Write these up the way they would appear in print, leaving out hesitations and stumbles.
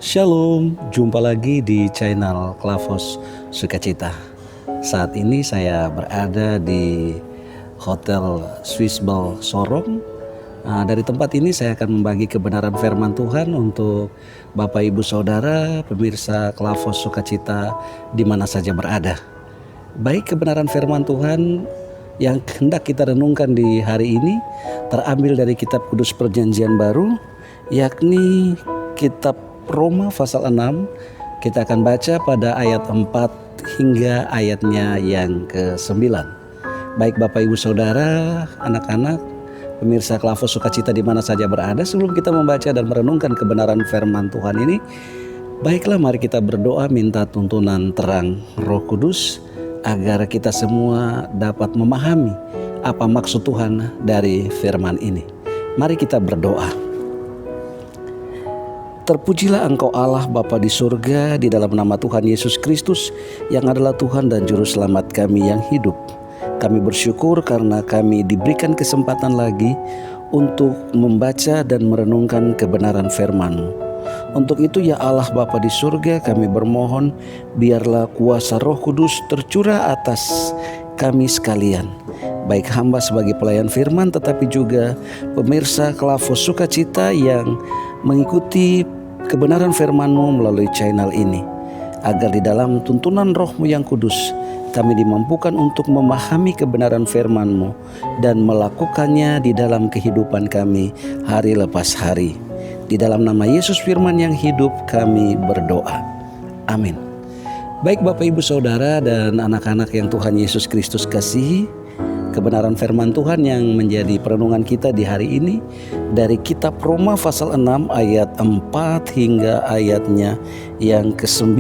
Shalom, jumpa lagi di channel Klavos Sukacita. Saat ini saya berada di Hotel Swiss Bell Sorong. Dari tempat ini saya akan membagi kebenaran firman Tuhan untuk Bapak Ibu Saudara, pemirsa Klavos Sukacita di mana saja berada. Baik, kebenaran firman Tuhan yang hendak kita renungkan di hari ini terambil dari kitab Kudus Perjanjian Baru, yakni kitab Roma pasal 6. Kita akan baca pada ayat 4 hingga ayatnya yang ke-9. Baik Bapak Ibu Saudara, anak-anak, pemirsa Klavos Sukacita di mana saja berada, sebelum kita membaca dan merenungkan kebenaran firman Tuhan ini, baiklah mari kita berdoa minta tuntunan terang Roh Kudus agar kita semua dapat memahami apa maksud Tuhan dari firman ini. Mari kita berdoa. Terpujilah Engkau Allah Bapa di surga, di dalam nama Tuhan Yesus Kristus yang adalah Tuhan dan Juru Selamat kami yang hidup. Kami bersyukur karena kami diberikan kesempatan lagi untuk membaca dan merenungkan kebenaran firman-Mu. Untuk itu ya Allah Bapa di surga, kami bermohon biarlah kuasa Roh Kudus tercurah atas kami sekalian. Baik hamba sebagai pelayan firman, tetapi juga pemirsa Klavos Sukacita yang mengikuti kebenaran firman-Mu melalui channel ini, agar di dalam tuntunan Roh-Mu yang kudus kami dimampukan untuk memahami kebenaran firman-Mu dan melakukannya di dalam kehidupan kami hari lepas hari. Di dalam nama Yesus firman yang hidup kami berdoa. Amin. Baik Bapak Ibu Saudara dan anak-anak yang Tuhan Yesus Kristus kasihi, kebenaran firman Tuhan yang menjadi perenungan kita di hari ini dari kitab Roma pasal 6 ayat 4 hingga ayatnya yang ke-9.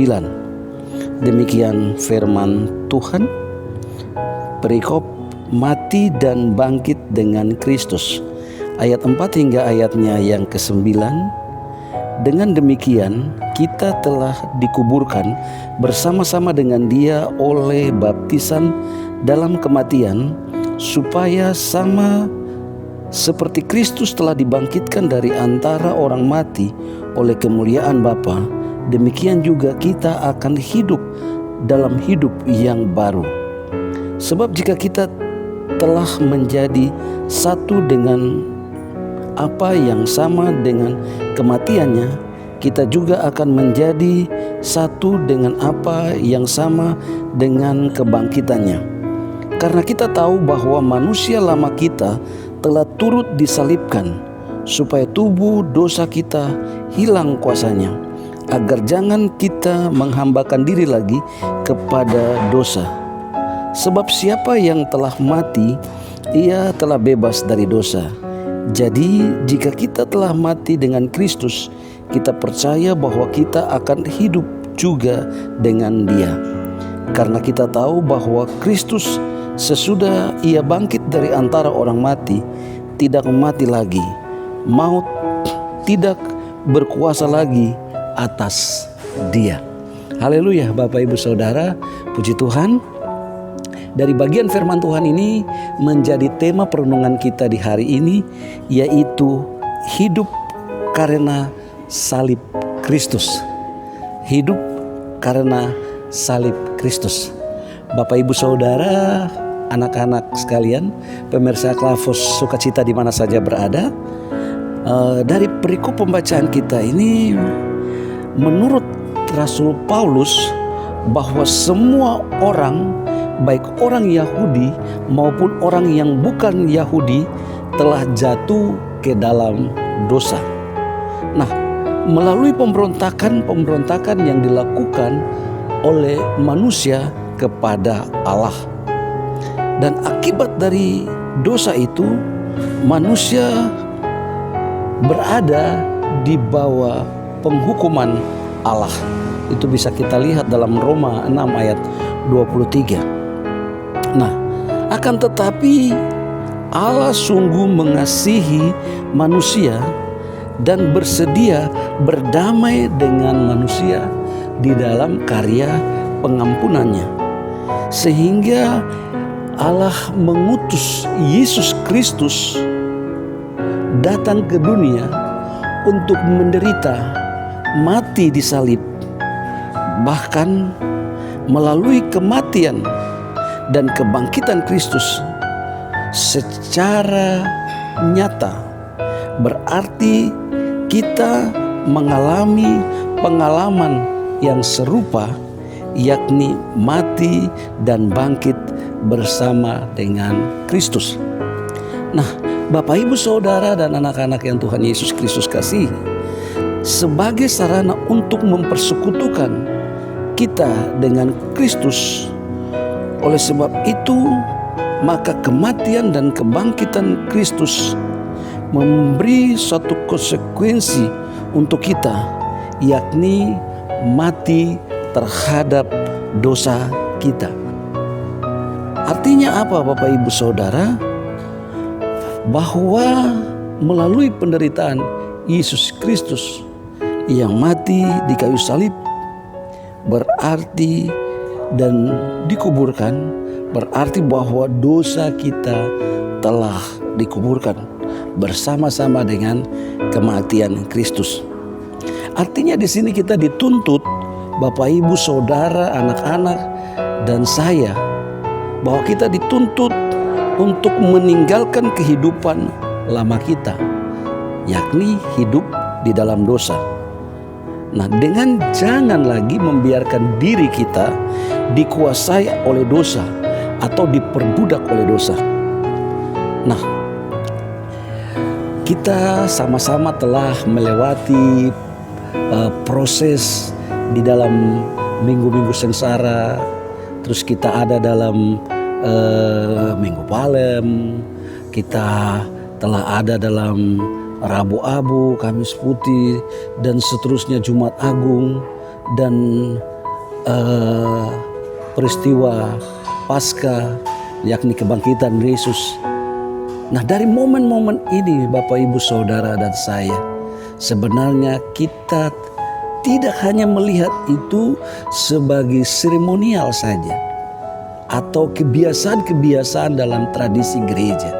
Demikian firman Tuhan. Perikop mati dan bangkit dengan Kristus. Ayat 4 hingga ayatnya yang ke-9. Dengan demikian kita telah dikuburkan bersama-sama dengan Dia oleh baptisan dalam kematian, supaya sama seperti Kristus telah dibangkitkan dari antara orang mati oleh kemuliaan Bapa, demikian juga kita akan hidup dalam hidup yang baru. Sebab jika kita telah menjadi satu dengan apa yang sama dengan kematiannya, kita juga akan menjadi satu dengan apa yang sama dengan kebangkitannya. Karena kita tahu bahwa manusia lama kita telah turut disalibkan, supaya tubuh dosa kita hilang kuasanya, agar jangan kita menghambakan diri lagi kepada dosa. Sebab siapa yang telah mati, ia telah bebas dari dosa. Jadi jika kita telah mati dengan Kristus, kita percaya bahwa kita akan hidup juga dengan Dia. Karena kita tahu bahwa Kristus sesudah Ia bangkit dari antara orang mati, tidak mati lagi. Maut tidak berkuasa lagi atas Dia. Haleluya Bapak Ibu Saudara, puji Tuhan. Dari bagian firman Tuhan ini menjadi tema perenungan kita di hari ini, yaitu hidup karena salib Kristus. Hidup karena salib Kristus. Bapak Ibu Saudara, anak-anak sekalian, pemirsa Klavos Sukacita di mana saja berada, dari perikop pembacaan kita ini, menurut Rasul Paulus, bahwa semua orang, baik orang Yahudi maupun orang yang bukan Yahudi, telah jatuh ke dalam dosa. Nah, melalui pemberontakan yang dilakukan oleh manusia kepada Allah. Dan akibat dari dosa itu, manusia berada di bawah penghukuman Allah. Itu bisa kita lihat dalam Roma 6 ayat 23. Nah, akan tetapi Allah sungguh mengasihi manusia dan bersedia berdamai dengan manusia di dalam karya pengampunannya, sehingga Allah mengutus Yesus Kristus datang ke dunia untuk menderita mati di salib, bahkan melalui kematian dan kebangkitan Kristus secara nyata, berarti kita mengalami pengalaman yang serupa, yakni mati dan bangkit bersama dengan Kristus. Nah, Bapak, Ibu, Saudara, dan anak-anak yang Tuhan Yesus Kristus kasihi, sebagai sarana untuk mempersekutukan kita dengan Kristus, oleh sebab itu maka kematian dan kebangkitan Kristus memberi suatu konsekuensi untuk kita, yakni mati terhadap dosa kita. Artinya apa, Bapak, Ibu, Saudara? Bahwa melalui penderitaan Yesus Kristus yang mati di kayu salib, berarti dan dikuburkan, berarti bahwa dosa kita telah dikuburkan bersama-sama dengan kematian Kristus. Artinya di sini kita dituntut, Bapak, Ibu, Saudara, anak-anak, dan saya, bahwa kita dituntut untuk meninggalkan kehidupan lama kita, yakni hidup di dalam dosa. Nah, dengan jangan lagi membiarkan diri kita dikuasai oleh dosa atau diperbudak oleh dosa. Nah, kita sama-sama telah melewati proses di dalam minggu-minggu sengsara. Terus kita ada dalam Minggu Palem, kita telah ada dalam Rabu Abu, Kamis Putih, dan seterusnya Jumat Agung, dan peristiwa Paskah, yakni kebangkitan Yesus. Nah, dari momen-momen ini, Bapak, Ibu, Saudara, dan saya, sebenarnya kita tidak hanya melihat itu sebagai seremonial saja atau kebiasaan-kebiasaan dalam tradisi gereja.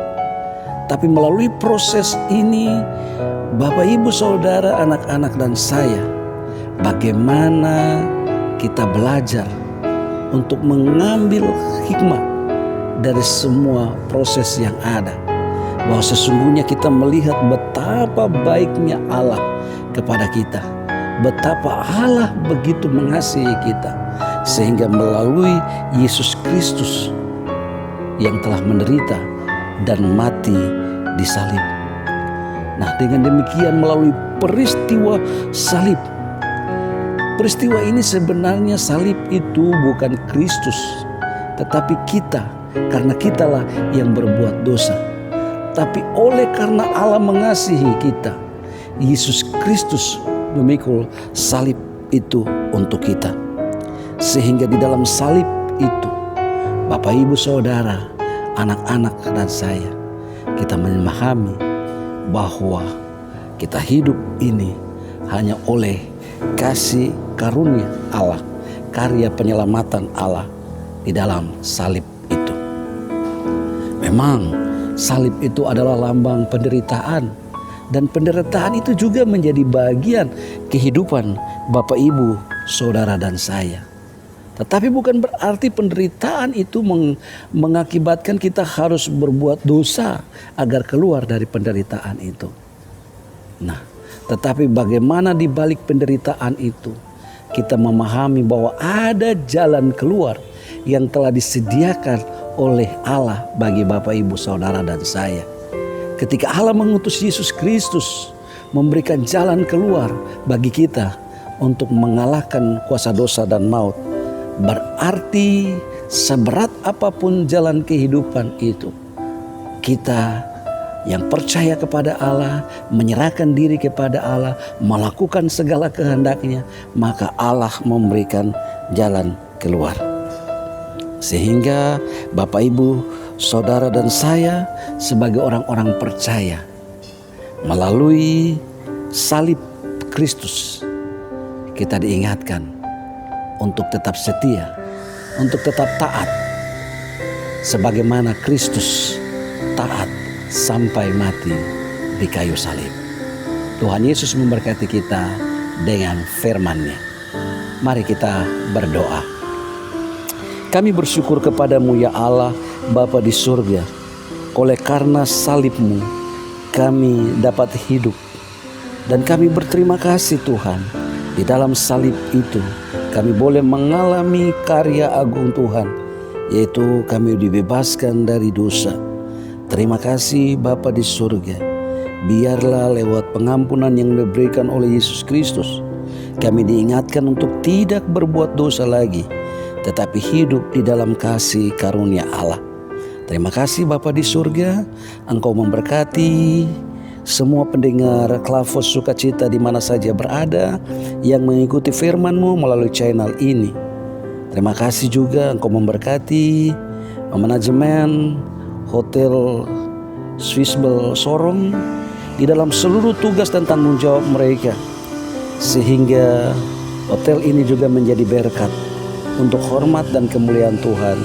Tapi melalui proses ini, Bapak, Ibu, Saudara, anak-anak, dan saya, bagaimana kita belajar untuk mengambil hikmah dari semua proses yang ada. Bahwa sesungguhnya kita melihat betapa baiknya Allah kepada kita. Betapa Allah begitu mengasihi kita, sehingga melalui Yesus Kristus yang telah menderita dan mati di salib. Nah, dengan demikian melalui peristiwa salib, peristiwa ini sebenarnya salib itu bukan Kristus, tetapi kita, karena kitalah yang berbuat dosa. Tapi oleh karena Allah mengasihi kita, Yesus Kristus memikul salib itu untuk kita. Sehingga di dalam salib itu, Bapak, Ibu, Saudara, anak-anak, dan saya, kita memahami bahwa kita hidup ini hanya oleh kasih karunia Allah, karya penyelamatan Allah di dalam salib itu. Memang salib itu adalah lambang penderitaan, dan penderitaan itu juga menjadi bagian kehidupan Bapak, Ibu, Saudara, dan saya. Tetapi bukan berarti penderitaan itu mengakibatkan kita harus berbuat dosa agar keluar dari penderitaan itu. Nah, tetapi bagaimana di balik penderitaan itu kita memahami bahwa ada jalan keluar yang telah disediakan oleh Allah bagi Bapak, Ibu, Saudara, dan saya. Ketika Allah mengutus Yesus Kristus memberikan jalan keluar bagi kita untuk mengalahkan kuasa dosa dan maut, berarti seberat apapun jalan kehidupan itu, kita yang percaya kepada Allah, menyerahkan diri kepada Allah, melakukan segala kehendaknya, maka Allah memberikan jalan keluar. Sehingga Bapak, Ibu, Saudara, dan saya sebagai orang-orang percaya, melalui salib Kristus, kita diingatkan untuk tetap setia, untuk tetap taat, sebagaimana Kristus taat sampai mati di kayu salib. Tuhan Yesus memberkati kita. dengan firman-Nya. Mari kita berdoa. Kami bersyukur kepadamu ya Allah, Bapa di surga. Oleh karena salib-Mu, kami dapat hidup. Dan kami berterima kasih Tuhan. Di dalam salib itu, kami boleh mengalami karya agung Tuhan, yaitu kami dibebaskan dari dosa. Terima kasih Bapa di surga. Biarlah lewat pengampunan yang diberikan oleh Yesus Kristus, kami diingatkan untuk tidak berbuat dosa lagi, tetapi hidup di dalam kasih karunia Allah. Terima kasih Bapa di surga, Engkau memberkati semua pendengar Klavos Sukacita di mana saja berada yang mengikuti firman-Mu melalui channel ini. Terima kasih juga Engkau memberkati manajemen Hotel Swissbel Sorong di dalam seluruh tugas dan tanggung jawab mereka, sehingga hotel ini juga menjadi berkat untuk hormat dan kemuliaan Tuhan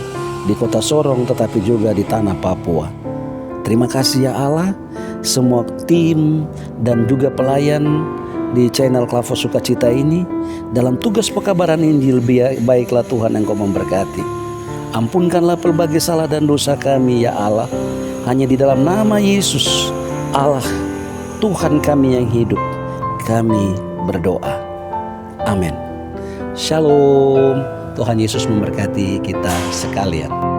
di kota Sorong tetapi juga di tanah Papua. Terima kasih ya Allah, semua tim dan juga pelayan di channel Klavos Sukacita ini dalam tugas pekabaran Injil. Baiklah Tuhan, Engkau memberkati. Ampunkanlah pelbagai salah dan dosa kami ya Allah. Hanya di dalam nama Yesus Allah Tuhan kami yang hidup, kami berdoa. Amin. Shalom. Tuhan Yesus memberkati kita sekalian.